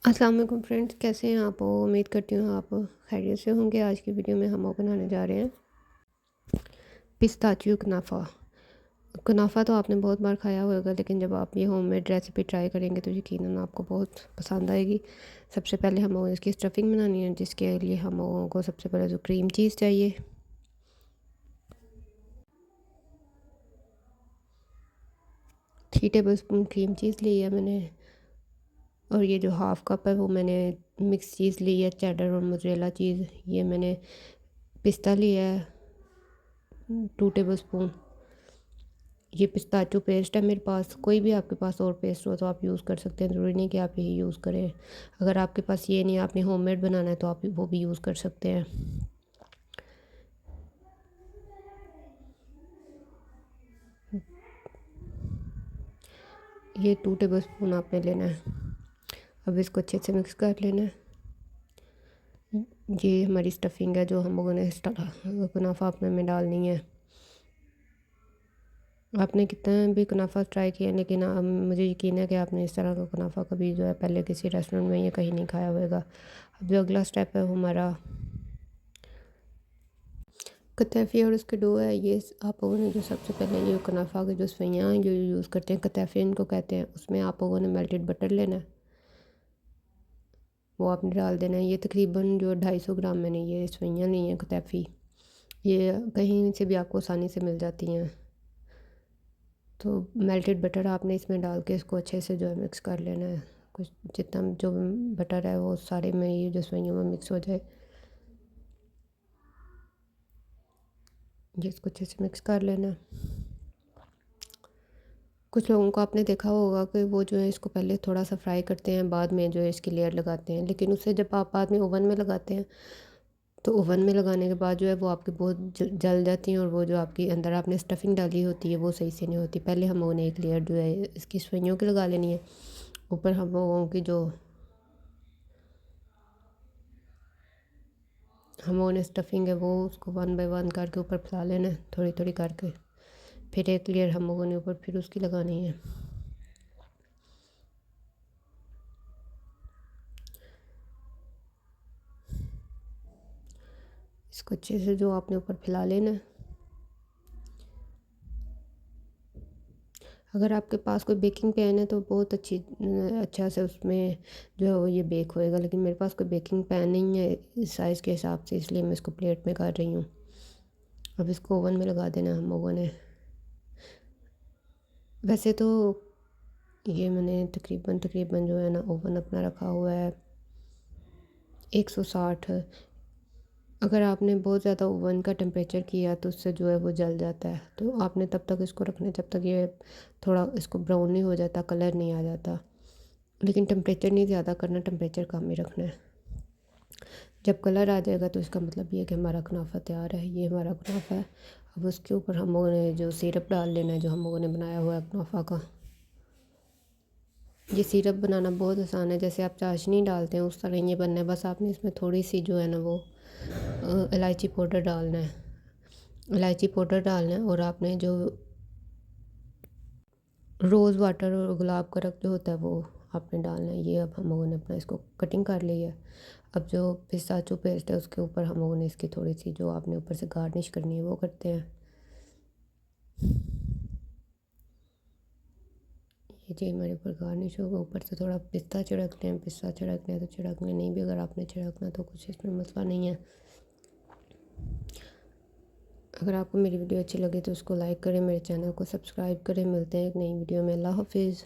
अस्सलाम वालेकुम फ्रेंड्स, कैसे हैं आप? उम्मीद करती हूँ आप खैरियत से होंगे। आज की वीडियो में हम बनाने जा रहे हैं पिस्ताचियो कुनाफा। कुनाफा तो आपने बहुत बार खाया होगा, लेकिन जब आप ये होममेड रेसिपी ट्राई करेंगे तो यकीनन आपको बहुत पसंद आएगी। सबसे पहले हम इसकी स्टफिंग बनानी है, जिसके लिए हम लोगों को सबसे पहले जो क्रीम चीज़ चाहिए। 3 टेबल स्पून क्रीम चीज़ ली है मैंने, और ये जो हाफ़ कप है वो मैंने मिक्स चीज़ ली है, चेडर और मोज़रेला चीज़। ये मैंने पिस्ता लिया है 2 टेबल स्पून। ये पिस्ताचो पेस्ट है मेरे पास। कोई भी आपके पास और पेस्ट हो तो आप यूज़ कर सकते हैं, ज़रूरी नहीं कि आप यही यूज़ करें। अगर आपके पास ये नहीं, आपने होममेड बनाना है तो आप वो भी यूज़ कर सकते हैं। ये 2 टेबल स्पून आपने लेना है। अब इसको अच्छे से मिक्स कर लेना है। ये हमारी स्टफिंग है जो हम लोगों ने कुनाफा अपने में डालनी है। आपने कितना भी कुनाफा ट्राई किया, लेकिन मुझे यकीन है कि आपने इस तरह का कुनाफा कभी जो है पहले किसी रेस्टोरेंट में या कहीं नहीं खाया होगा। अब जो अगला स्टेप है वो हमारा कतैफ़ी और उसके डो है। ये आप लोगों ने जो सबसे पहले ये कुनाफा के जो सवैयाँ जो यूज़ करते हैं, कतैफ़ी इनको कहते हैं, उसमें आप लोगों ने मेल्टेड बटर लेना है, वो आपने डाल देना है। ये तकरीबन जो 250 ग्राम मैंने ये सवैयाँ ली हैं कतैफ़ी। ये कहीं से भी आपको आसानी से मिल जाती हैं। तो मेल्टेड बटर आपने इसमें डाल के इसको अच्छे से जो है मिक्स कर लेना है। कुछ जितना जो बटर है वो सारे में ये जो सवैयों में मिक्स हो जाए। ये इसको अच्छे से मिक्स कर लेना है। कुछ लोगों को आपने देखा होगा कि वो जो है इसको पहले थोड़ा सा फ्राई करते हैं, बाद में जो है इसकी लेयर लगाते हैं, लेकिन उससे जब आप बाद में ओवन में लगाते हैं तो ओवन में लगाने के बाद जो है वो आपकी बहुत जल जाती हैं, और वो जो आपकी अंदर आपने स्टफिंग डाली होती है वो सही से नहीं होती। पहले हम लोगों ने एक लेयर जो है इसकी सवैयों की लगा लेनी है। ऊपर हम लोगों की जो हम लोगों ने स्टफिंग है वो उसको 1 बाय 1 करके ऊपर फैला लेना है, थोड़ी थोड़ी करके। फिर एक लेयर हम लोगों ने ऊपर फिर उसकी लगानी है। इसको अच्छे से जो आपने ऊपर फैला लेना है। अगर आपके पास कोई बेकिंग पैन है तो बहुत अच्छा से उसमें जो है वो ये बेक होएगा, लेकिन मेरे पास कोई बेकिंग पैन नहीं है इस साइज़ के हिसाब से, इसलिए मैं इसको प्लेट में कर रही हूँ। अब इसको ओवन में लगा देना हम लोगों ने। वैसे तो ये मैंने तकरीबन तकरीबन जो है ना ओवन अपना रखा हुआ है 160। अगर आपने बहुत ज़्यादा ओवन का टेम्परेचर किया तो उससे जो है वो जल जाता है, तो आपने तब तक इसको रखना है जब तक ये थोड़ा इसको ब्राउन नहीं हो जाता, कलर नहीं आ जाता। लेकिन टेम्परेचर नहीं ज़्यादा करना, टेम्परेचर कम ही रखना है। जब कलर आ जाएगा तो इसका मतलब ये है कि हमारा कुनाफा तैयार है। ये हमारा कुनाफा है। अब उसके ऊपर हम लोगों ने जो सिरप डाल लेना है जो हम लोगों ने बनाया हुआ है कुनाफा का। ये सिरप बनाना बहुत आसान है, जैसे आप चाशनी डालते हैं उस तरह ये बनना है। बस आपने इसमें थोड़ी सी जो है ना वो इलायची पाउडर डालना है। इलायची पाउडर डालना है, और आपने जो रोज़ वाटर और गुलाब का रख जो होता है वो आपने डालना है। ये अब हम लोगों ने अपना इसको कटिंग कर ली है। अब जो पिस्ताचो पेस्ट है उसके ऊपर हम लोगों ने इसकी थोड़ी सी जो आपने ऊपर से गार्निश करनी है वो करते हैं। ये जी हमारे ऊपर गार्निश होगा। ऊपर से थोड़ा पिस्ता छिड़कते हैं, पिस्ता छिड़कना है तो छिड़कने, नहीं भी अगर आपने छिड़कना तो कुछ इसमें मसला नहीं है। अगर आपको मेरी वीडियो अच्छी लगे तो उसको लाइक करें, मेरे चैनल को सब्सक्राइब करें। मिलते हैं एक नई वीडियो में। अल्लाह हाफिज़।